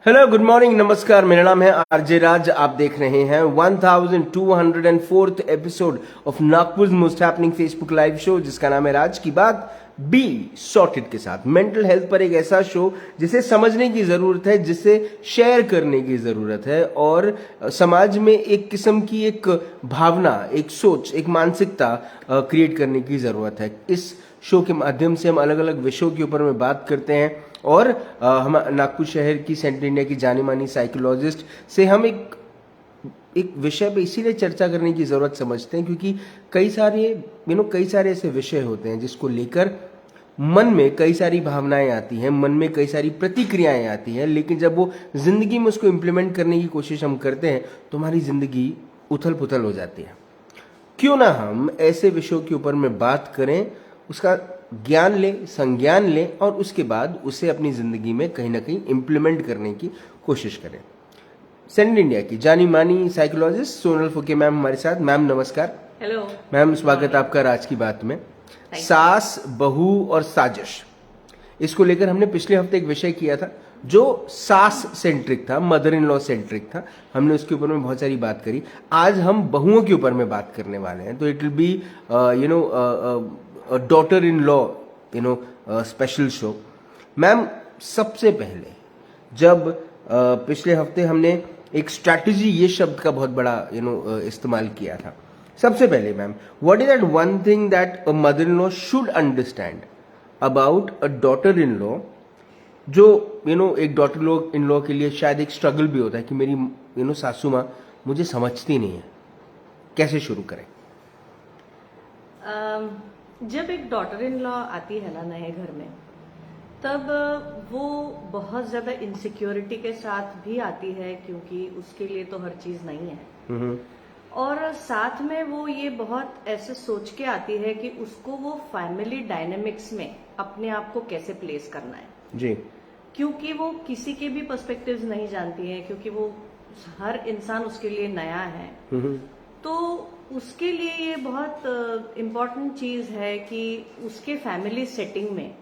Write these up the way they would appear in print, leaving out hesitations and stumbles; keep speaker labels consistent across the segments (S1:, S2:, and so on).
S1: Hello, good morning, नमस्कार। मेरा नाम है आरजे राज। आप देख रहे हैं 1204th episode of Nagpur most happening Facebook live show, जिसका नाम है राज की बात बी सॉर्टेड के साथ। मेंटल हेल्थ पर एक ऐसा शो जिसे समझने की जरूरत है, जिसे शेयर करने की जरूरत है और समाज में एक किस्म की एक भावना, एक सोच, एक मानसिकता क्रिएट करने की जरूरत है। इस शो के माध्यम से हम अलग अलग विषयों के ऊपर में बात करते हैं और हम नागपुर शहर की सेंट्रल इंडिया की जानी मानी साइकोलॉजिस्ट से हम एक विषय पे इसीलिए चर्चा करने की जरूरत समझते हैं क्योंकि कई सारे ऐसे विषय होते हैं जिसको लेकर मन में कई सारी भावनाएं आती हैं, मन में कई सारी प्रतिक्रियाएं आती हैं, लेकिन जब वो जिंदगी में उसको इम्प्लीमेंट करने की कोशिश हम करते हैं तो हमारी जिंदगी उथल पुथल हो जाती है। क्यों ना हम ऐसे विषयों के ऊपर में बात करें, उसका ज्ञान लें, संज्ञान लें और उसके बाद उसे अपनी जिंदगी में कहीं ना कहीं इम्प्लीमेंट करने की कोशिश करें। सेंट्रल इंडिया की जानी मानी साइकोलॉजिस्ट सोनल फुके मैम हमारे साथ। मैम नमस्कार।
S2: हेलो
S1: मैम, स्वागत आपका राज की बात में। सास, बहू और साजिश, इसको लेकर हमने पिछले हफ्ते एक विषय किया था जो सास सेंट्रिक था, मदर इन लॉ सेंट्रिक था। हमने उसके ऊपर में बहुत सारी बात करी। आज हम बहुओं के ऊपर में बात करने वाले हैं, तो it will be daughter in law special show. Ma'am, सबसे पहले जब पिछले हफ्ते हमने एक स्ट्रैटेजी, ये शब्द का बहुत बड़ा इस्तेमाल किया था। सबसे पहले ma'am, what is that one thing that a mother in law should understand about a daughter in law, जो एक डॉटर इन लॉ के लिए शायद एक स्ट्रगल भी होता है कि मेरी सासू माँ मुझे समझती नहीं है, कैसे शुरू करें?
S2: जब एक डॉटर इन लॉ आती है ना नए घर में, तब वो बहुत ज्यादा इनसिक्योरिटी के साथ भी आती है क्योंकि उसके लिए तो हर चीज नहीं है। और साथ में वो ये बहुत ऐसे सोच के आती है कि उसको वो फैमिली डायनेमिक्स में अपने आप को कैसे प्लेस करना है
S1: जी,
S2: क्योंकि वो किसी के भी पर्सपेक्टिव्स नहीं जानती है, क्योंकि वो हर इंसान उसके लिए नया है। तो उसके लिए ये बहुत इम्पोर्टेंट चीज है कि उसके फैमिली सेटिंग में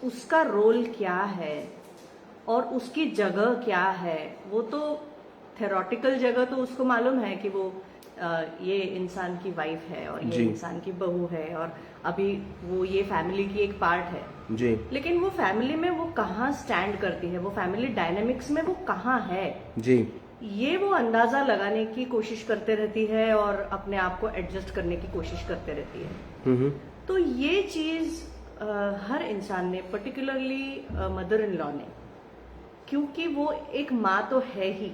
S2: उसका रोल क्या है और उसकी जगह क्या है। वो तो थेरोटिकल जगह तो उसको मालूम है कि वो ये इंसान की वाइफ है और ये इंसान की बहू है और अभी वो ये फैमिली की एक पार्ट है
S1: जी।
S2: लेकिन वो फैमिली में वो कहाँ स्टैंड करती है, वो फैमिली डायनेमिक्स में वो कहाँ है जी, ये वो अंदाजा लगाने की कोशिश करते रहती है और अपने आप को एडजस्ट करने की कोशिश करते रहती है। तो ये चीज हर इंसान ने, पर्टिकुलरली मदर इन लॉ ने, क्योंकि वो एक माँ तो है ही,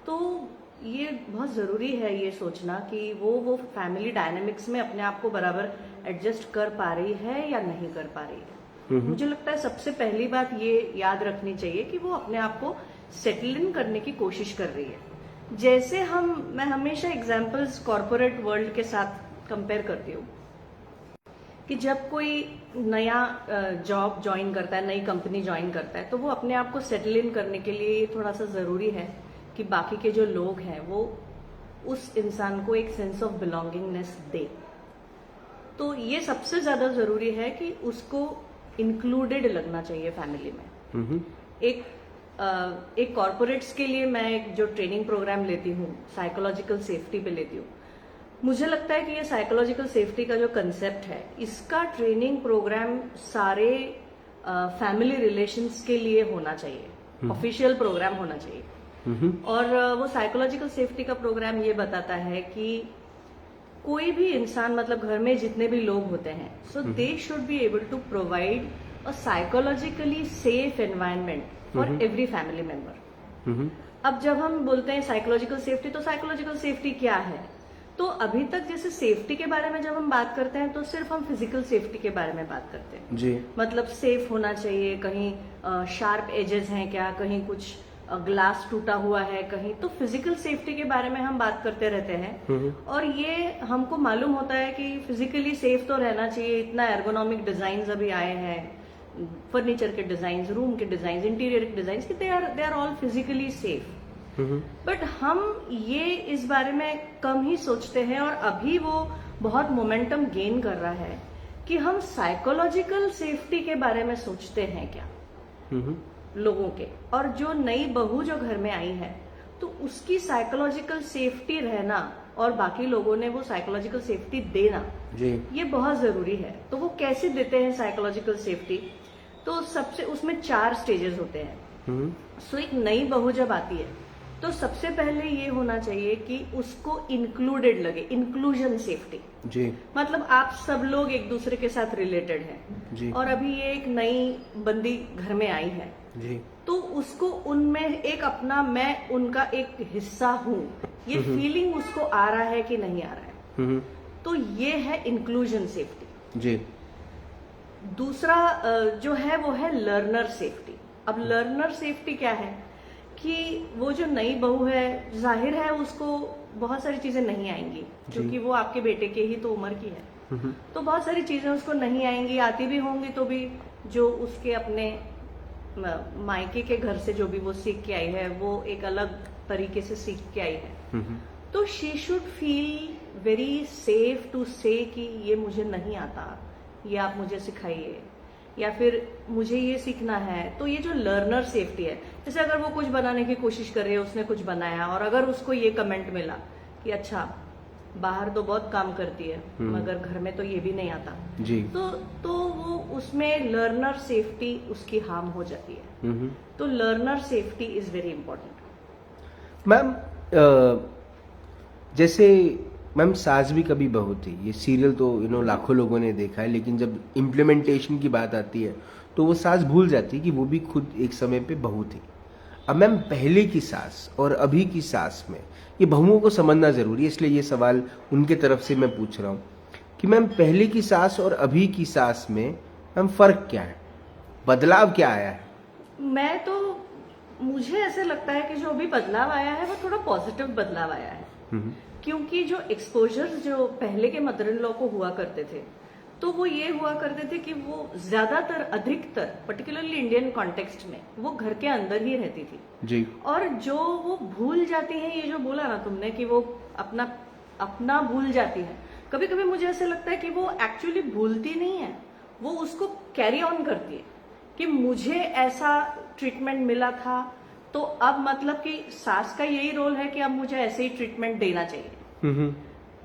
S2: तो ये बहुत जरूरी है ये सोचना कि वो फैमिली डायनेमिक्स में अपने आप को बराबर एडजस्ट कर पा रही है या नहीं कर पा रही है। मुझे लगता है सबसे पहली बात ये याद रखनी चाहिए कि वो अपने आप को सेटल इन करने की कोशिश कर रही है। जैसे मैं हमेशा एग्जांपल्स कॉर्पोरेट वर्ल्ड के साथ कंपेयर करती हूँ कि जब कोई नया जॉब ज्वाइन करता है, नई कंपनी ज्वाइन करता है, तो वो अपने आप को सेटल इन करने के लिए थोड़ा सा जरूरी है कि बाकी के जो लोग हैं वो उस इंसान को एक सेंस ऑफ बिलोंगिंगनेस दे। तो ये सबसे ज्यादा जरूरी है कि उसको इंक्लूडेड लगना चाहिए फैमिली में। एक कॉर्पोरेट्स के लिए मैं एक जो ट्रेनिंग प्रोग्राम लेती हूँ साइकोलॉजिकल सेफ्टी पे लेती हूँ। मुझे लगता है कि ये साइकोलॉजिकल सेफ्टी का जो कंसेप्ट है, इसका ट्रेनिंग प्रोग्राम सारे फैमिली रिलेशंस के लिए होना चाहिए, ऑफिशियल प्रोग्राम होना चाहिए। और वो साइकोलॉजिकल सेफ्टी का प्रोग्राम ये बताता है कि कोई भी इंसान, मतलब घर में जितने भी लोग होते हैं, so they should be able to provide a psychologically safe environment for every family member. अब जब हम बोलते हैं साइकोलॉजिकल सेफ्टी, तो साइकोलॉजिकल सेफ्टी क्या है? तो अभी तक जैसे सेफ्टी के बारे में जब हम बात करते हैं तो सिर्फ हम फिजिकल सेफ्टी के बारे में बात करते हैं जी। मतलब सेफ होना चाहिए, कहीं शार्प एजेस हैं क्या, कहीं कुछ ग्लास टूटा हुआ है कहीं, तो फिजिकल सेफ्टी के बारे में हम बात करते रहते हैं। और ये हमको मालूम होता है कि फिजिकली सेफ तो रहना चाहिए। इतना एर्गोनॉमिक डिजाइन अभी आए हैं, फर्नीचर के डिजाइन, रूम के डिजाइन, इंटीरियर के डिजाइन, कि they are all physically safe. But हम ये इस बारे में कम ही सोचते हैं और अभी वो बहुत मोमेंटम गेन कर रहा है कि हम साइकोलॉजिकल सेफ्टी के बारे में सोचते हैं क्या। लोगों के, और जो नई बहू जो घर में आई है तो उसकी साइकोलॉजिकल सेफ्टी रहना और बाकी लोगों ने वो साइकोलॉजिकल सेफ्टी देना
S1: जी।
S2: ये बहुत जरूरी है। तो वो कैसे देते हैं साइकोलॉजिकल सेफ्टी? तो सबसे उसमें 4 स्टेजेस होते हैं। सो एक नई बहू जब आती है तो सबसे पहले ये होना चाहिए कि उसको इंक्लूडेड लगे, इंक्लूजन सेफ्टी
S1: जी।
S2: मतलब आप सब लोग एक दूसरे के साथ रिलेटेड हैं
S1: जी।
S2: और अभी ये एक नई बंदी घर में आई है
S1: जी।
S2: तो उसको उनमें एक अपना मैं उनका एक हिस्सा हूँ ये फीलिंग उसको आ रहा है कि नहीं आ रहा है। तो ये है इंक्लूजन सेफ्टी।
S1: जी।
S2: दूसरा जो है वो है लर्नर सेफ्टी। अब लर्नर सेफ्टी क्या है कि वो जो नई बहू है जाहिर है उसको बहुत सारी चीजें नहीं आएंगी क्योंकि वो आपके बेटे के ही तो उम्र की है। तो बहुत सारी चीजें उसको नहीं आएंगी, आती भी होंगी तो भी जो उसके अपने मायके के घर से जो भी वो सीख के आई है वो एक अलग तरीके से सीख के आई है। तो she should feel very safe to say कि ये मुझे नहीं आता, ये आप मुझे सिखाइए, या फिर मुझे ये सीखना है। तो ये जो लर्नर सेफ्टी है, जैसे अगर वो कुछ बनाने की कोशिश कर रही है, उसने कुछ बनाया और अगर उसको ये कमेंट मिला कि अच्छा बाहर तो बहुत काम करती है मगर घर में तो ये भी नहीं आता
S1: जी।
S2: तो वो उसमें लर्नर सेफ्टी उसकी हार्म हो जाती है। तो learner safety is very important.
S1: Ma'am जैसे मैम सास भी कभी बहू थी, ये सीरियल तो लाखों लोगों ने देखा है, लेकिन जब इम्प्लीमेंटेशन की बात आती है तो वो सास भूल जाती है कि वो भी खुद एक समय पे बहू थी। अब मैम पहले की सास और अभी की सास में ये बहुओं को समझना जरूरी है, इसलिए ये सवाल उनके तरफ से मैं पूछ रहा हूँ कि मैम पहले की सास और अभी की सास में मैम फर्क क्या है, बदलाव क्या आया है?
S2: मुझे ऐसे लगता है कि जो अभी बदलाव आया है वो थोड़ा पॉजिटिव बदलाव आया है। क्योंकि जो एक्सपोजर जो पहले के मदर इन लॉ को हुआ करते थे तो वो ये हुआ करते थे कि वो ज्यादातर अधिकतर पर्टिकुलरली इंडियन कॉन्टेक्स्ट में वो घर के अंदर ही रहती थी
S1: जी।
S2: और जो वो भूल जाती है, ये जो बोला ना तुमने कि वो अपना भूल जाती है, कभी कभी मुझे ऐसे लगता है कि वो एक्चुअली भूलती नहीं है, वो उसको कैरी ऑन करती है कि मुझे ऐसा ट्रीटमेंट मिला था तो अब मतलब कि सास का यही रोल है कि अब मुझे ऐसे ही ट्रीटमेंट देना चाहिए।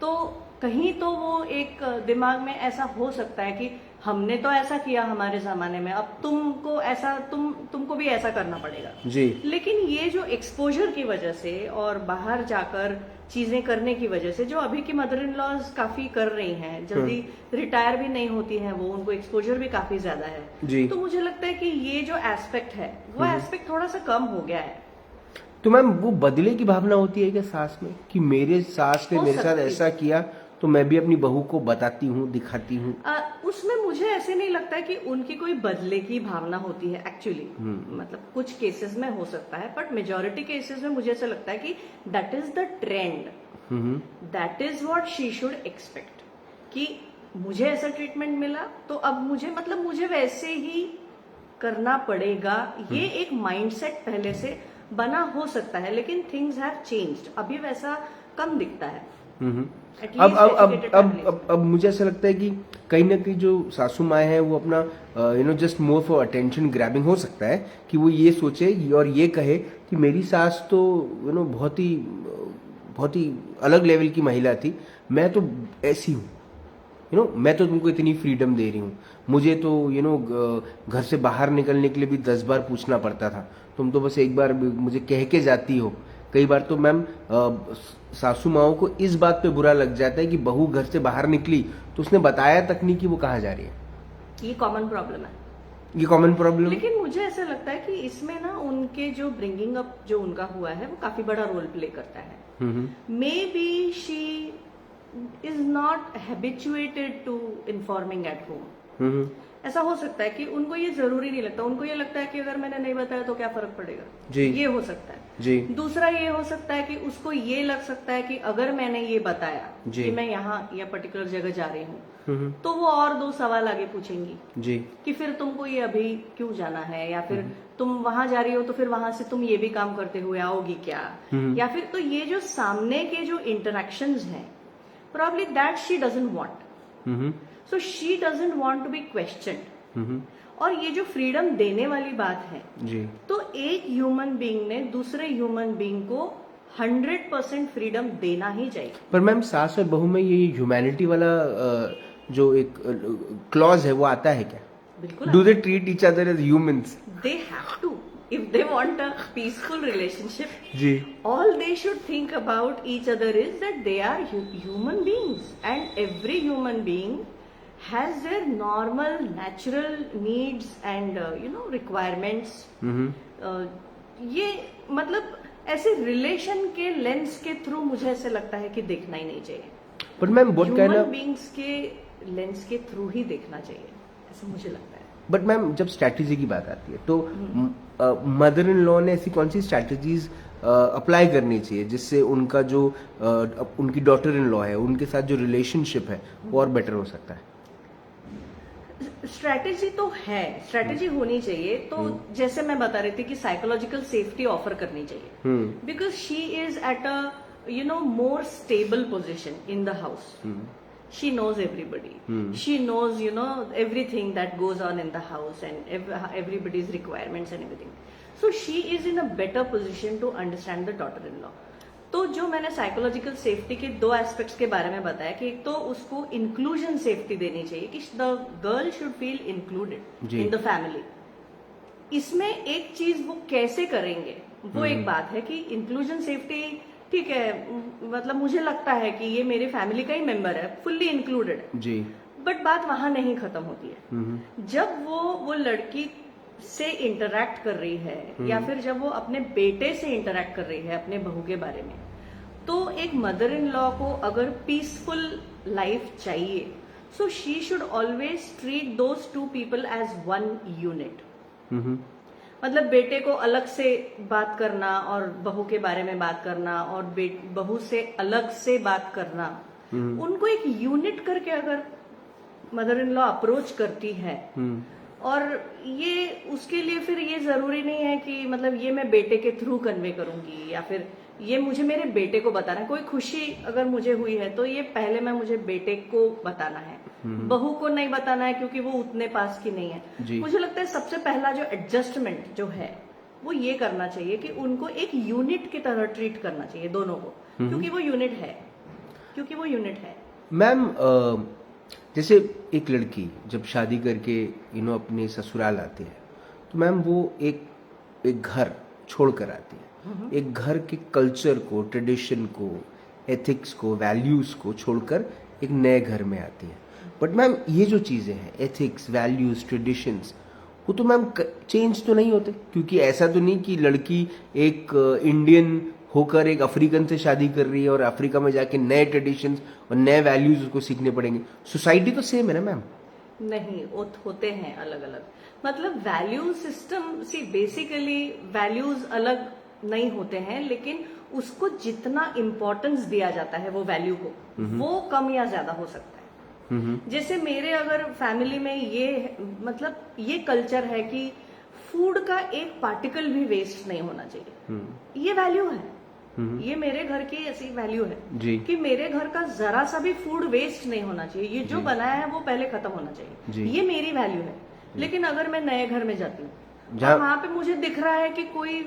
S2: तो कहीं तो वो एक दिमाग में ऐसा हो सकता है कि हमने तो ऐसा किया हमारे जमाने में, अब तुमको ऐसा तुमको भी ऐसा करना पड़ेगा
S1: जी।
S2: लेकिन ये जो एक्सपोजर की वजह से और बाहर जाकर चीजें करने की वजह से जो अभी की मदर इन लॉज काफी कर रही हैं, जल्दी रिटायर भी नहीं होती हैं वो, उनको एक्सपोजर भी काफी ज्यादा है
S1: जी।
S2: तो मुझे लगता है कि ये जो एस्पेक्ट है वो एस्पेक्ट थोड़ा सा कम हो गया है।
S1: तो मैम वो बदले की भावना होती है क्या सास में कि मेरे सास ने मेरे साथ ऐसा किया तो मैं भी अपनी बहू को बताती हूँ, दिखाती हूँ?
S2: उसमें मुझे ऐसे नहीं लगता है कि उनकी कोई बदले की भावना होती है एक्चुअली। मतलब कुछ केसेस में हो सकता है बट मेजोरिटी केसेस में मुझे ऐसा लगता है कि that is the trend, that is what she should expect कि मुझे ऐसा ट्रीटमेंट मिला तो अब मुझे वैसे ही करना पड़ेगा। ये एक माइंडसेट पहले से बना हो सकता है लेकिन थिंग्स हैव चेंज्ड, अभी वैसा कम दिखता है।
S1: अब मुझे ऐसा लगता है कि कहीं ना कहीं जो सासू माँ है वो अपना just more for attention grabbing हो सकता है कि वो ये सोचे और ये कहे कि मेरी सास तो बहुत ही अलग लेवल की महिला थी, मैं तो ऐसी हूँ, मैं तो तुमको इतनी फ्रीडम दे रही हूँ, मुझे तो घर से बाहर निकलने के लिए भी 10 बार पूछना पड़ता था, तुम तो बस एक बार मुझे कह के जाती हो। कई बार तो मैम सासू माओं को इस बात पे बुरा लग जाता है कि बहू घर से बाहर निकली तो उसने बताया तक नहीं कि वो कहाँ जा रही है।
S2: ये कॉमन प्रॉब्लम है,
S1: ये कॉमन प्रॉब्लम।
S2: लेकिन मुझे ऐसा लगता है कि इसमें ना उनके जो ब्रिंगिंग अप जो उनका हुआ है वो काफी बड़ा रोल प्ले करता है। Maybe she is not habituated to informing at home. ऐसा हो सकता है कि उनको ये जरूरी नहीं लगता, उनको ये लगता है कि अगर मैंने नहीं बताया तो क्या फर्क पड़ेगा जी। ये हो सकता है
S1: जी।
S2: दूसरा ये हो सकता है कि उसको ये लग सकता है कि अगर मैंने ये बताया कि मैं यहाँ या पर्टिकुलर जगह जा रही हूँ तो वो और 2 सवाल आगे पूछेंगी जी कि फिर तुमको ये अभी क्यों जाना है, या फिर तुम वहां जा रही हो तो फिर वहां से तुम ये भी काम करते हुए आओगी क्या, या फिर तो ये जो सामने के जो इंटरेक्शंस हैं probably that she doesn't want. So she doesn't want to be questioned. और ये जो फ्रीडम देने वाली बात है
S1: जी,
S2: तो एक ह्यूमन बीइंग ने दूसरे ह्यूमन बीइंग को 100% फ्रीडम देना ही चाहिए।
S1: पर मैम सास और बहू में ये ह्यूमैनिटी वाला जो एक क्लॉज है वो आता है क्या?
S2: बिल्कुल
S1: do they treat each other as humans?
S2: They have to, if they want a peaceful relationship
S1: जी,
S2: all they should think about each other is that they are human beings and every human being has their normal natural needs and requirements। ये मतलब ऐसे relation के lens के through मुझे ऐसे लगता है कि देखना ही नहीं चाहिए,
S1: but ma'am what kind
S2: human
S1: of,
S2: beings के लेंस के थ्रू ही देखना चाहिए, ऐसा मुझे लगता है।
S1: बट मैम जब स्ट्रैटेजी की बात आती है तो मदर इन लॉ ने ऐसी कौन सी स्ट्रैटेजीज अप्लाई करनी चाहिए जिससे उनका जो उनकी डॉटर इन लॉ है उनके साथ जो रिलेशनशिप है वो और बेटर हो सकता है?
S2: स्ट्रैटेजी तो है, स्ट्रैटेजी होनी चाहिए। तो जैसे मैं बता रही थी कि साइकोलॉजिकल सेफ्टी ऑफर करनी चाहिए, because she is at a more stable position in the house. She knows everybody. She knows, everything that goes on in the house and everybody's requirements and everything. So she is in a better position to understand the daughter-in-law. तो जो मैंने psychological safety के दो aspects के बारे में बताया कि एक तो उसको इंक्लूजन सेफ्टी देनी चाहिए कि the girl should feel included in the family. इसमें एक चीज वो कैसे करेंगे वो एक बात है कि इंक्लूजन सेफ्टी ठीक है, मतलब मुझे लगता है कि ये मेरे फैमिली का ही मेंबर है, फुल्ली इंक्लूडेड
S1: जी,
S2: बट बात वहां नहीं खत्म होती है। जब वो लड़की से इंटरैक्ट कर रही है या फिर जब वो अपने बेटे से इंटरैक्ट कर रही है अपने बहू के बारे में, तो एक मदर इन लॉ को अगर पीसफुल लाइफ चाहिए so she should always treat those two people as one unit. मतलब बेटे को अलग से बात करना और बहू के बारे में बात करना और बहू से अलग से बात करना, उनको एक यूनिट करके अगर मदर इन लॉ अप्रोच करती है, और ये उसके लिए फिर ये जरूरी नहीं है कि मतलब ये मैं बेटे के थ्रू कन्वे करूंगी या फिर ये मुझे मेरे बेटे को बताना है। कोई खुशी अगर मुझे हुई है तो ये पहले मुझे बेटे को बताना है, बहू को नहीं बताना है क्योंकि वो उतने पास की नहीं है। मुझे लगता है सबसे पहला जो एडजस्टमेंट जो है वो ये करना चाहिए कि उनको एक यूनिट की तरह ट्रीट करना चाहिए दोनों को, क्योंकि वो यूनिट है।
S1: मैम जैसे एक लड़की जब शादी करके अपने ससुराल आती है तो मैम वो एक घर छोड़ कर आती है, एक घर के कल्चर को, ट्रेडिशन को, एथिक्स को, वैल्यूज को छोड़कर एक नए घर में आती है। बट मैम ये जो चीजें हैं, एथिक्स, वैल्यूज, ट्रेडिशंस, वो तो मैम चेंज तो नहीं होते, क्योंकि ऐसा तो नहीं कि लड़की एक इंडियन होकर एक अफ्रीकन से शादी कर रही है और अफ्रीका में जाके नए ट्रेडिशंस और नए वैल्यूज उसको सीखने पड़ेंगे। सोसाइटी तो सेम है ना मैम?
S2: नहीं, वो होते हैं अलग अलग। मतलब वैल्यू सिस्टम बेसिकली वैल्यूज अलग नहीं होते हैं, लेकिन उसको जितना इम्पोर्टेंस दिया जाता है वो वैल्यू को, वो कम या ज्यादा हो सकता है। जैसे मेरे अगर फैमिली में ये कल्चर है कि फूड का एक पार्टिकल भी वेस्ट नहीं होना चाहिए, ये वैल्यू है। ये मेरे घर की ऐसी वैल्यू है कि मेरे घर का जरा सा भी फूड वेस्ट नहीं होना चाहिए, ये जो बनाया है वो पहले खत्म होना चाहिए, ये मेरी वैल्यू है। लेकिन अगर मैं नए घर में जाती हूँ वहां पे मुझे दिख रहा है कि कोई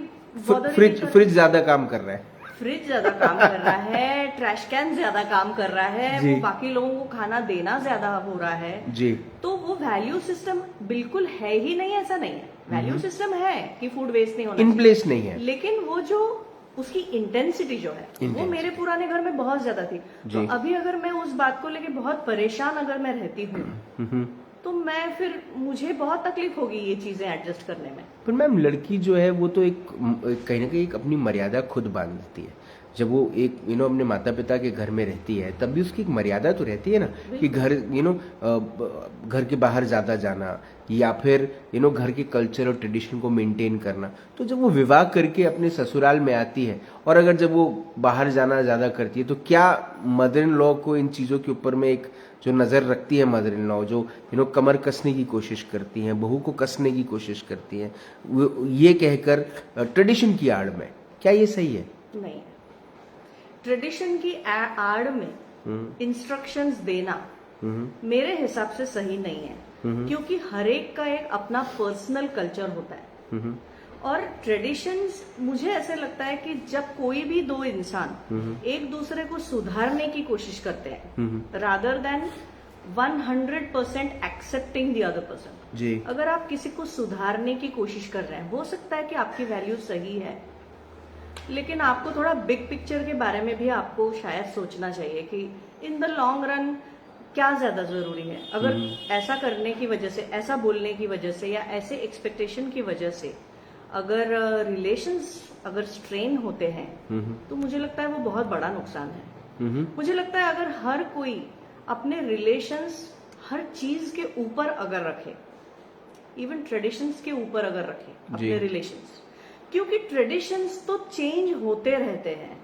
S1: फ्रिज ज्यादा काम कर रहा है,
S2: फ्रिज ज्यादा काम कर रहा है, ट्रैश कैन ज्यादा काम कर रहा है, वो बाकी लोगों को खाना देना ज्यादा हो रहा है जी, तो वो वैल्यू सिस्टम बिल्कुल है ही नहीं। ऐसा नहीं है, वैल्यू सिस्टम है कि फूड वेस्ट नहीं होना,
S1: इन प्लेस नहीं है,
S2: लेकिन वो जो उसकी इंटेंसिटी जो है वो मेरे पुराने घर में बहुत ज्यादा थी। तो अभी अगर मैं उस बात को लेके बहुत परेशान अगर मैं रहती हूँ तो फिर मुझे बहुत तकलीफ होगी ये चीजें एडजस्ट करने में।
S1: पर मैम लड़की जो है वो तो एक कहीं ना कहीं एक अपनी मर्यादा खुद बांधती है। जब वो एक अपने माता पिता के घर में रहती है तब भी उसकी एक मर्यादा तो रहती है ना, कि घर घर के बाहर ज्यादा जाना या फिर घर के कल्चर और ट्रेडिशन को मेंटेन करना। तो जब वो विवाह करके अपने ससुराल में आती है और अगर जब वो बाहर जाना ज्यादा करती है तो क्या मदर इन लॉ को इन चीजों के ऊपर में एक जो नजर रखती है मदर इन लॉ, जो कमर कसने की कोशिश करती हैं, बहू को कसने की कोशिश करती हैं, ये कहकर ट्रेडिशन की आड़ में, क्या ये सही है?
S2: नहीं, ट्रेडिशन की आड़ में इंस्ट्रक्शंस देना मेरे हिसाब से सही नहीं है। क्योंकि हर एक का एक अपना पर्सनल कल्चर होता है। और ट्रेडिशंस, मुझे ऐसे लगता है कि जब कोई भी दो इंसान एक दूसरे को सुधारने की कोशिश करते हैं rather than 100% accepting the other person,
S1: जी,
S2: अगर आप किसी को सुधारने की कोशिश कर रहे हैं, हो सकता है कि आपकी वैल्यू सही है, लेकिन आपको थोड़ा बिग पिक्चर के बारे में भी आपको शायद सोचना चाहिए कि इन द लॉन्ग रन क्या ज्यादा जरूरी है। अगर ऐसा करने की वजह से, ऐसा बोलने की वजह से या ऐसे एक्सपेक्टेशन की वजह से अगर रिलेशंस अगर स्ट्रेन होते हैं तो मुझे लगता है वो बहुत बड़ा नुकसान है। मुझे लगता है अगर हर कोई अपने रिलेशंस हर चीज के ऊपर अगर रखे, इवन ट्रेडिशंस के ऊपर अगर रखे अपने रिलेशंस, क्योंकि ट्रेडिशंस तो चेंज होते रहते हैं।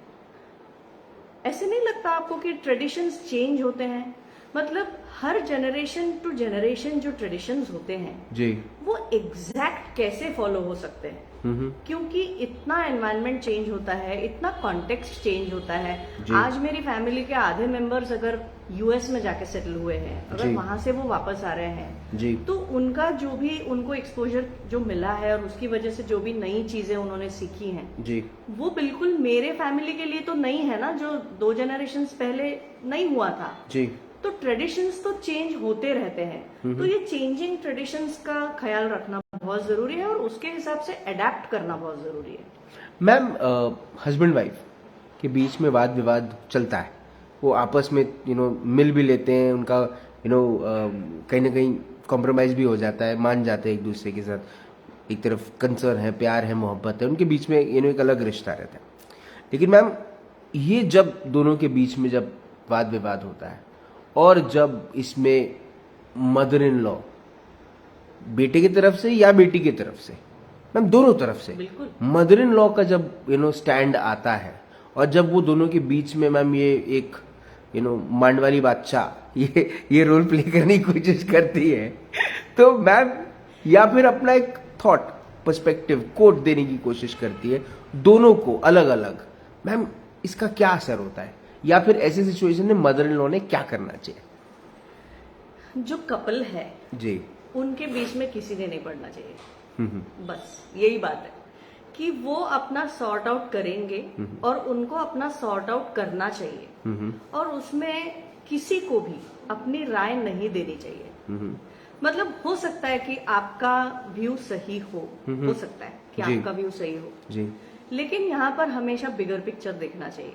S2: ऐसे नहीं लगता आपको कि ट्रेडिशंस चेंज होते हैं? मतलब हर जनरेशन टू जनरेशन जो ट्रेडिशंस होते हैं
S1: जी,
S2: वो एग्जैक्ट कैसे फॉलो हो सकते हैं? क्योंकि इतना एनवायरनमेंट चेंज होता है, इतना कॉन्टेक्स्ट चेंज होता है। आज मेरी फैमिली के आधे मेंबर्स अगर यूएस में जाके सेटल हुए हैं, अगर वहां से वो वापस आ रहे हैं
S1: जी,
S2: तो उनका जो भी उनको एक्सपोजर जो मिला है और उसकी वजह से जो भी नई चीजें उन्होंने सीखी हैं जी, वो बिल्कुल मेरे फैमिली के लिए तो नई है ना, जो 2 जनरेशन पहले नहीं हुआ था जी। तो ट्रेडिशंस तो चेंज होते रहते हैं, तो ये चेंजिंग ट्रेडिशंस का ख्याल रखना बहुत जरूरी है और उसके हिसाब से अडेप्ट करना बहुत जरूरी है।
S1: मैम, हस्बैंड वाइफ के बीच में वाद विवाद चलता है, वो आपस में मिल भी लेते हैं, उनका कहीं ना कहीं कॉम्प्रोमाइज भी हो जाता है, मान जाते हैं एक दूसरे के साथ, एक तरफ कंसर्न है, प्यार है, मोहब्बत है, उनके बीच में एक अलग रिश्ता रहता है। लेकिन मैम, ये जब दोनों के बीच में जब वाद विवाद होता है और जब इसमें मदर इन लॉ बेटे की तरफ से या बेटी की तरफ से, मैम दोनों तरफ से मदर इन लॉ का जब स्टैंड आता है और जब वो दोनों के बीच में मैम ये एक मांडवारी बादशाह ये रोल प्ले करने की कोशिश करती है, तो मैम या फिर अपना एक थॉट पर्सपेक्टिव कोट देने की कोशिश करती है दोनों को अलग अलग, मैम इसका क्या असर होता है? या फिर ऐसी सिचुएशन में मदर इन लॉ ने क्या करना चाहिए?
S2: जो कपल है जी, उनके बीच में किसी ने नहीं पड़ना चाहिए। बस यही बात है कि वो अपना सॉर्ट आउट करेंगे और उनको अपना सॉर्ट आउट करना चाहिए और उसमें किसी को भी अपनी राय नहीं देनी चाहिए। मतलब हो सकता है कि आपका व्यू सही हो सकता है कि आपका व्यू सही हो जी, लेकिन यहाँ पर हमेशा बिगर पिक्चर देखना चाहिए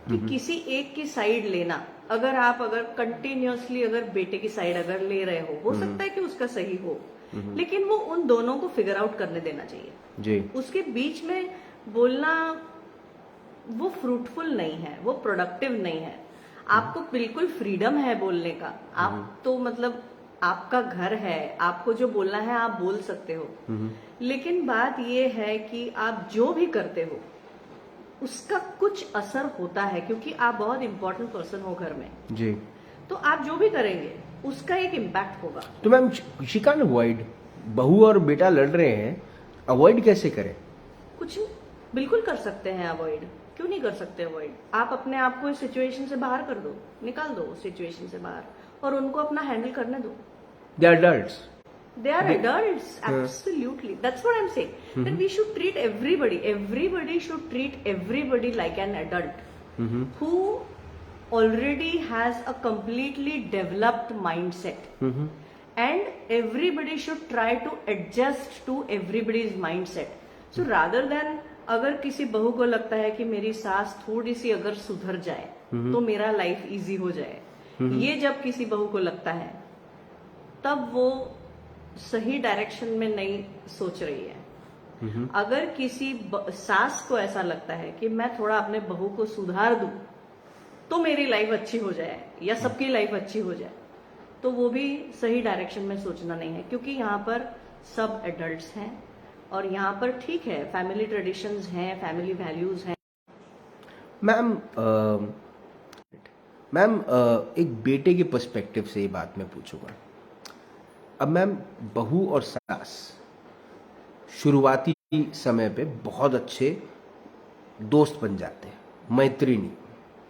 S2: कि किसी एक की साइड लेना, अगर कंटिन्यूअसली अगर बेटे की साइड अगर ले रहे हो सकता है कि उसका सही हो, लेकिन वो उन दोनों को फिगर आउट करने देना चाहिए जी। उसके बीच में बोलना वो फ्रूटफुल नहीं है, वो प्रोडक्टिव नहीं है। आपको बिल्कुल फ्रीडम है बोलने का, आप तो मतलब आपका घर है, आपको जो बोलना है आप बोल सकते हो, लेकिन बात ये है कि आप जो भी करते हो उसका कुछ असर होता है, क्योंकि आप बहुत इंपॉर्टेंट पर्सन हो घर में जी, तो आप जो भी करेंगे उसका एक इम्पैक्ट होगा।
S1: तो मैम शी कैन अवॉइड, बहू और बेटा लड़ रहे हैं, अवॉइड कैसे करें?
S2: कुछ बिल्कुल कर सकते हैं अवॉइड, क्यों नहीं कर सकते अवॉइड? आप अपने आप को इस सिचुएशन से बाहर कर दो, निकाल दो उस सिचुएशन से बाहर और उनको अपना हैंडल करने दो।
S1: They are adults,
S2: they are adults, absolutely. That's what I'm saying, that we should treat everybody should treat everybody like an adult who already has a completely developed mindset, and everybody should try to adjust to everybody's mindset. So rather than अगर किसी बहू को लगता है कि मेरी सास थोड़ी सी अगर सुधर जाए तो मेरा लाइफ इजी हो जाए, ये जब किसी बहू को लगता है तब वो सही डायरेक्शन में नहीं सोच रही है। अगर किसी सास को ऐसा लगता है कि मैं थोड़ा अपने बहू को सुधार दूं तो मेरी लाइफ अच्छी हो जाए या सबकी लाइफ अच्छी हो जाए, तो वो भी सही डायरेक्शन में सोचना नहीं है, क्योंकि यहाँ पर सब एडल्ट्स हैं और यहाँ पर ठीक है, फैमिली ट्रेडिशंस हैं, फैमिली वैल्यूज हैं।
S1: मैम एक बेटे के पर्सपेक्टिव से ये बात मैं पूछूंगा। अब मैम बहू और सास शुरुआती समय पे बहुत अच्छे दोस्त बन जाते हैं, मैत्रिणी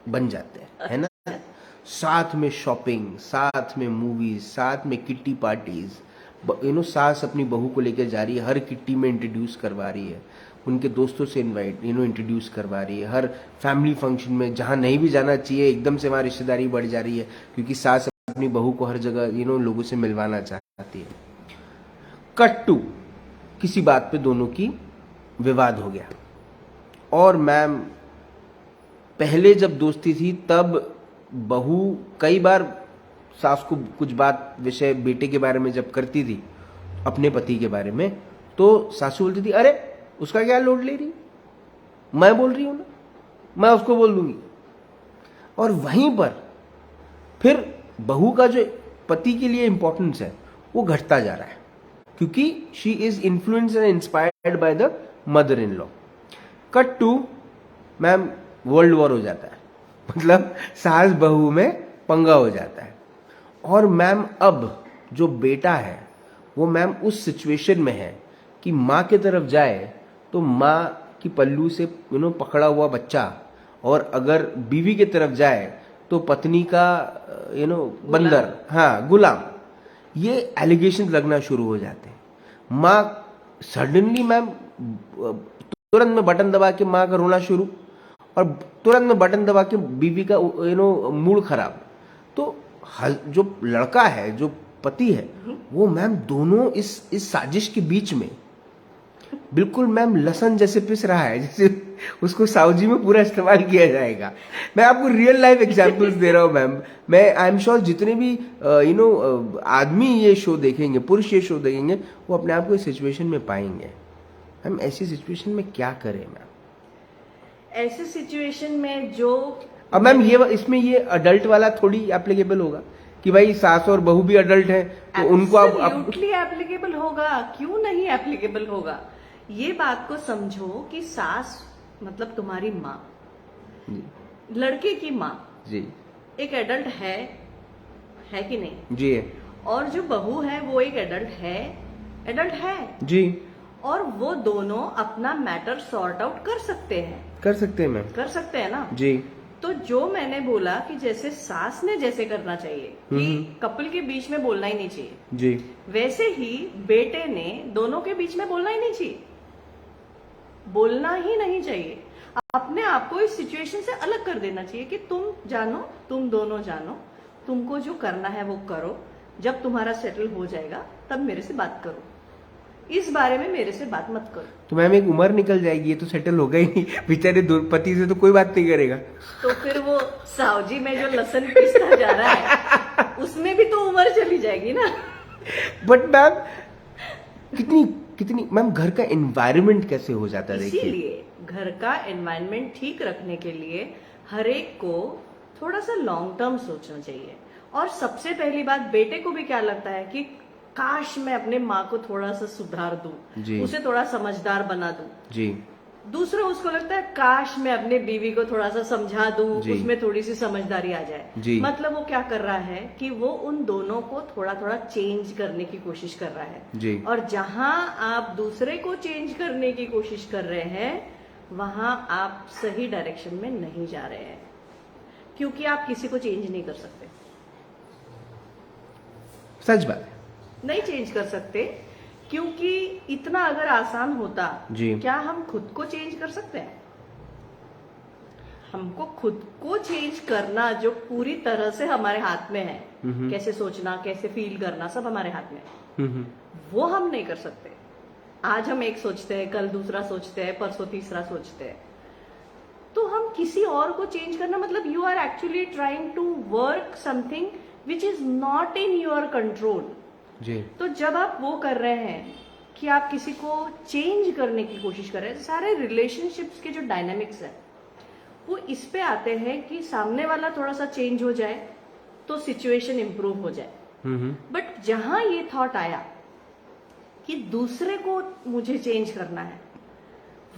S1: बन जाते हैं, है ना? साथ में शॉपिंग, साथ में मूवीज, साथ में किट्टी पार्टीज, सास अपनी बहू को लेकर जा रही है, हर किट्टी में इंट्रोड्यूस करवा रही है, उनके दोस्तों से इनवाइट इंट्रोड्यूस करवा रही है, हर फैमिली फंक्शन में जहाँ नहीं भी जाना चाहिए एकदम से वहाँ रिश्तेदारी बढ़ जा रही है, क्योंकि सास अपनी बहू को हर जगह लोगों से मिलवाना चाहती है। कट टू, किसी बात पे दोनों की विवाद हो गया, और मैम पहले जब दोस्ती थी तब बहू कई बार सास को कुछ बात विषय बेटे के बारे में जब करती थी, अपने पति के बारे में, तो सासू बोलती थी अरे उसका क्या लोड ले रही, मैं बोल रही हूं ना, मैं उसको बोल दूंगी। और वहीं पर फिर बहू का जो पति के लिए इंपॉर्टेंस है वो घटता जा रहा है, क्योंकि she is influenced and inspired by the mother in law. Cut to, ma'am world war हो जाता है, मतलब सास बहू में पंगा हो जाता है। और मैम अब जो बेटा है वो मैम उस सिचुएशन में है कि माँ की तरफ जाए तो माँ की पल्लू से पकड़ा हुआ बच्चा, और अगर बीवी की तरफ जाए तो पत्नी का बंदर, हाँ गुलाम, ये एलिगेशन लगना शुरू हो जाते हैं। माँ सडनली मैम तुरंत में बटन दबा के माँ का रोना शुरू, और तुरंत में बटन दबा के बीवी का मूड खराब। तो जो लड़का है, जो पति है, वो मैम दोनों इस साजिश के बीच में बिल्कुल मैम लहसुन जैसे पिस रहा है, जैसे उसको साउजी में पूरा इस्तेमाल किया जाएगा। मैं आपको रियल लाइफ एग्जांपल्स दे रहा हूँ मैम। मैं आई एम श्योर जितने भी आदमी ये शो देखेंगे, पुरुष ये शो देखेंगे, वो अपने आप को इस सिचुएशन में पाएंगे। हम ऐसी सिचुएशन में क्या करें मैम?
S2: ऐसे सिचुएशन में जो
S1: अब मैम इसमें ये अडल्ट वाला थोड़ी एप्लीकेबल होगा कि भाई सास और बहू भी अडल्ट हैं, तो उनको अब
S2: एप्लीकेबल होगा, क्यों नहीं एप्लीकेबल होगा? ये बात को समझो कि सास मतलब तुम्हारी माँ, लड़के की माँ
S1: जी
S2: एक एडल्ट है कि नहीं?
S1: जी है।
S2: और जो बहू है वो एक एडल्ट है
S1: जी।
S2: और वो दोनों अपना मैटर सॉर्ट आउट कर सकते हैं
S1: मैम, कर सकते हैं ना जी।
S2: तो जो मैंने बोला कि जैसे सास ने जैसे करना चाहिए कि कपल के बीच में बोलना ही नहीं चाहिए
S1: जी,
S2: वैसे ही बेटे ने दोनों के बीच में बोलना ही नहीं चाहिए, बोलना ही नहीं चाहिए। अपने आप को इस सिचुएशन से अलग कर देना चाहिए कि तुम जानो, तुम दोनों जानो, तुमको जो करना है वो करो, जब तुम्हारा सेटल हो जाएगा तब मेरे से बात करो, इस बारे में मेरे से बात मत करो।
S1: तो मैम एक उम्र निकल जाएगी, ये तो सेटल होगा ही नहीं, बेचारे पति से तो कोई बात नहीं करेगा।
S2: तो फिर वो सावजी में जो लहसुन पीसता जा रहा है उसमें भी तो उम्र चली जाएगी ना।
S1: बट मैम कितनी मैम घर का एनवायरनमेंट कैसे हो जाता है?
S2: इसीलिए घर का एनवायरनमेंट ठीक रखने के लिए हर एक को थोड़ा सा लॉन्ग टर्म सोचना चाहिए। और सबसे पहली बात, बेटे को भी क्या लगता है कि काश मैं अपने माँ को थोड़ा सा सुधार दूं, उसे थोड़ा समझदार बना दूं जी। दूसरा उसको लगता है काश मैं अपने बीवी को थोड़ा सा समझा दूं, उसमें थोड़ी सी समझदारी आ जाए जी। मतलब वो क्या कर रहा है कि वो उन दोनों को थोड़ा थोड़ा चेंज करने की कोशिश कर रहा है जी। और जहां आप दूसरे को चेंज करने की कोशिश कर रहे हैं वहां आप सही डायरेक्शन में नहीं जा रहे हैं, क्योंकि आप किसी को चेंज नहीं कर सकते।
S1: सच बात है,
S2: नहीं चेंज कर सकते, क्योंकि इतना अगर आसान होता जी, क्या हम खुद को चेंज कर सकते हैं? हमको खुद को चेंज करना जो पूरी तरह से हमारे हाथ में है, कैसे सोचना, कैसे फील करना, सब हमारे हाथ में है, वो हम नहीं कर सकते। आज हम एक सोचते हैं, कल दूसरा सोचते हैं, परसों तीसरा सोचते हैं। तो हम किसी और को चेंज करना मतलब you are actually trying to work something which is not in your control जी। तो जब आप वो कर रहे हैं कि आप किसी को चेंज करने की कोशिश कर रहे हैं, सारे रिलेशनशिप्स के जो डायनामिक्स है वो इस पे आते हैं कि सामने वाला थोड़ा सा चेंज हो जाए तो सिचुएशन इंप्रूव हो जाए। बट जहां ये थॉट आया कि दूसरे को मुझे चेंज करना है,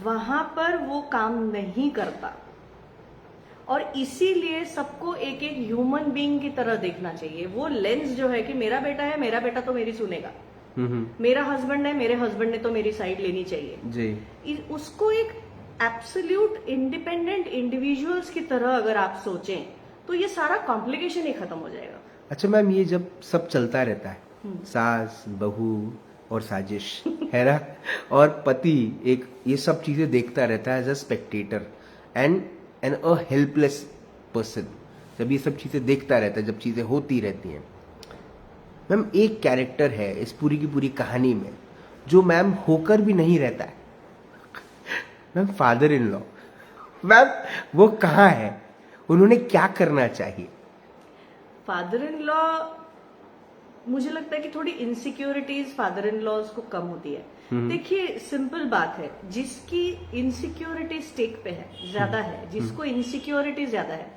S2: वहां पर वो काम नहीं करता। और इसीलिए सबको एक एक ह्यूमन बीइंग की तरह देखना चाहिए। वो लेंस जो है कि मेरा बेटा है, मेरा बेटा तो मेरी सुनेगा, मेरा हस्बैंड है, मेरे हस्बैंड ने तो मेरी साइड लेनी चाहिए जी। उसको एक एब्सोल्यूट इंडिपेंडेंट इंडिविजुअल्स की तरह अगर आप सोचें तो ये सारा कॉम्प्लिकेशन ही खत्म हो जाएगा।
S1: अच्छा मैम, ये जब सब चलता रहता है, सास बहू और साजिश है ना, और पति एक ये सब चीजें देखता रहता है as a spectator and a helpless person, जब ये सब चीजें देखता रहता है, जब चीजें होती रहती हैं। मैम एक कैरेक्टर है इस पूरी की पूरी कहानी में जो मैम होकर भी नहीं रहता है, ma'am father in law. Ma'am वो कहाँ है, उन्होंने क्या करना चाहिए?
S2: फादर इन लॉ, मुझे लगता है कि थोड़ी इनसिक्योरिटीज फादर इन लॉज को कम होती है। देखिए सिंपल बात है, जिसकी इनसिक्योरिटी स्टेक पे है, ज्यादा है, जिसको इनसिक्योरिटी ज्यादा है,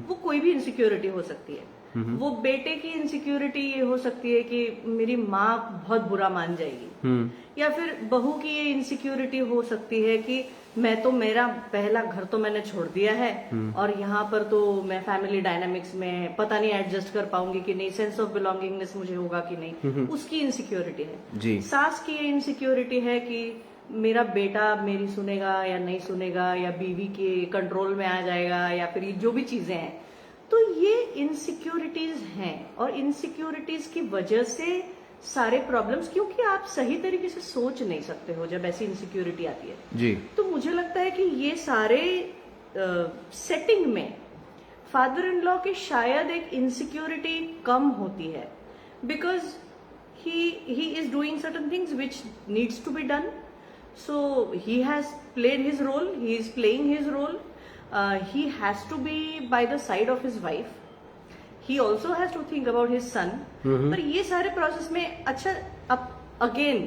S2: वो कोई भी इनसिक्योरिटी हो सकती है। वो बेटे की इनसिक्योरिटी ये हो सकती है कि मेरी माँ बहुत बुरा मान जाएगी, या फिर बहू की ये इनसिक्योरिटी हो सकती है कि मैं तो, मेरा पहला घर तो मैंने छोड़ दिया है और यहाँ पर तो मैं फैमिली डायनामिक्स में पता नहीं एडजस्ट कर पाऊंगी कि नहीं, सेंस ऑफ बिलोंगिंगनेस मुझे होगा कि नहीं, उसकी इनसिक्योरिटी है जी। सास की ये इनसिक्योरिटी है कि मेरा बेटा मेरी सुनेगा या नहीं सुनेगा, या बीवी के कंट्रोल में आ जाएगा, या फिर जो भी चीजें हैं। तो ये इनसिक्योरिटीज हैं, और इनसिक्योरिटीज की वजह से सारे प्रॉब्लम्स, क्योंकि आप सही तरीके से सोच नहीं सकते हो जब ऐसी इनसिक्योरिटी आती है जी। तो मुझे लगता है कि ये सारे सेटिंग में फादर इन लॉ की शायद एक इनसिक्योरिटी कम होती है, because he is doing certain things which needs to be done, so he has played his role, he is playing his role, he has to be by the side of his wife, he also has to think about his son, पर ये सारे process में, अच्छा अब again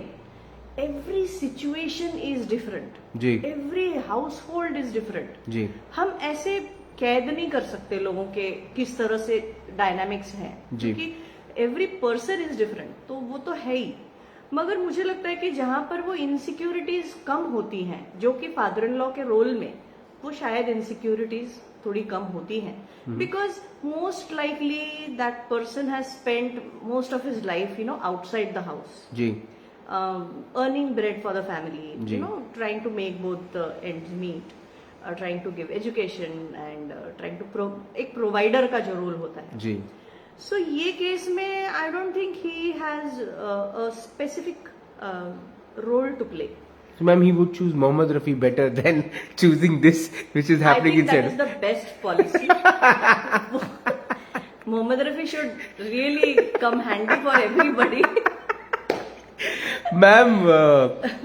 S2: every situation is different जी, every household is different जी। हम ऐसे कैद नहीं कर सकते लोगों के किस तरह से डायनामिक्स हैं, क्योंकि एवरी पर्सन इज डिफरेंट, तो वो तो है ही। मगर मुझे लगता है कि जहां पर वो इनसिक्योरिटीज कम होती हैं, जो कि फादर इन लॉ के रोल में वो शायद इनसिक्योरिटीज थोड़ी कम होती हैं, because most likely that person has spent most of his life outside the house जी, earning bread for the family, trying to make both ends meet, trying to give education and trying to एक provider का जो role होता है जी। सो ये case में I don't think he has a specific role to play.
S1: So, ma'am, he would choose Mohammad Rafi better than choosing this, which is happening inside.
S2: I think that is the best policy. Mohammad Rafi should really come handy for everybody.
S1: Ma'am,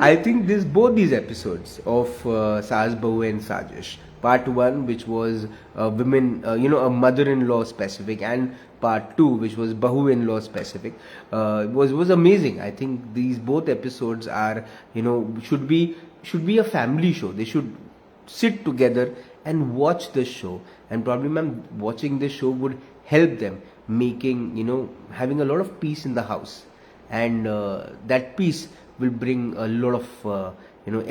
S1: I think both these episodes of Saas Bahu and Sajish, part 1 which was women, a mother-in-law specific, and part 2 which was Bahu-in-law specific, was amazing. I think these both episodes are, should be a family show. They should sit together and watch this show, and probably ma'am, watching this show would help them making, having a lot of peace in the house, and that peace will bring a lot of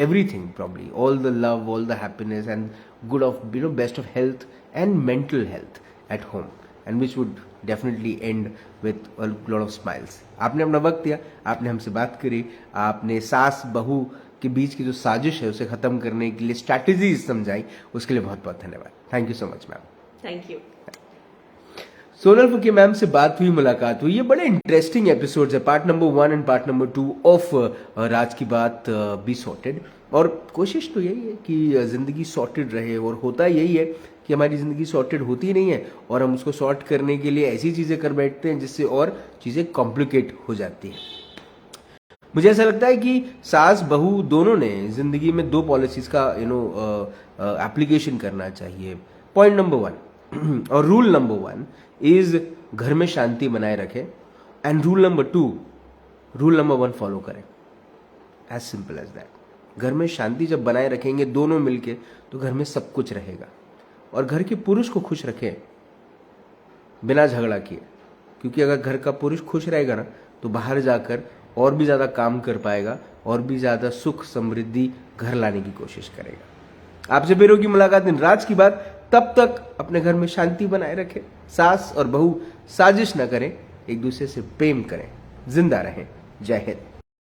S1: everything, probably all the love, all the happiness and good of best of health and mental health at home, and which would definitely end with a lot of smiles. आपने अपना वक्त दिया, आपने हमसे बात करी, आपने सास बहू के बीच की जो साजिश है उसे खत्म करने के लिए स्ट्रैटेजीज समझाई, उसके लिए बहुत बहुत धन्यवाद। Thank you so much ma'am.
S2: Thank you.
S1: Sonal Fakir ma'am से बात हुई, मुलाकात हुई। ये बड़े इंटरेस्टिंग एपिसोड्स है, part number 1 and part number 2 of Raaz ki Baat be sorted. और कोशिश तो यही है कि जिंदगी सॉर्टेड रहे, और होता यही है कि हमारी जिंदगी सॉर्टेड होती नहीं है, और हम उसको सॉर्ट करने के लिए ऐसी चीजें कर बैठते हैं जिससे और चीजें कॉम्प्लिकेट हो जाती हैं। मुझे ऐसा लगता है कि सास बहू दोनों ने जिंदगी में 2 पॉलिसीज का एप्लीकेशन करना चाहिए। पॉइंट नंबर 1 और रूल नंबर 1 इज घर में शांति बनाए रखें, and rule number 2 rule number 1 follow करें। As simple as that. घर में शांति जब बनाए रखेंगे दोनों मिलके, तो घर में सब कुछ रहेगा। और घर के पुरुष को खुश रखें बिना झगड़ा किए, क्योंकि अगर घर का पुरुष खुश रहेगा ना, तो बाहर जाकर और भी ज्यादा काम कर पाएगा, और भी ज्यादा सुख समृद्धि घर लाने की कोशिश करेगा। आपसे फिर होगी मुलाकात इन राज की बात। तब तक अपने घर में शांति बनाए रखें, सास और बहू साजिश न करें, एक दूसरे से प्रेम करें, जिंदा रहें। जय हिंद।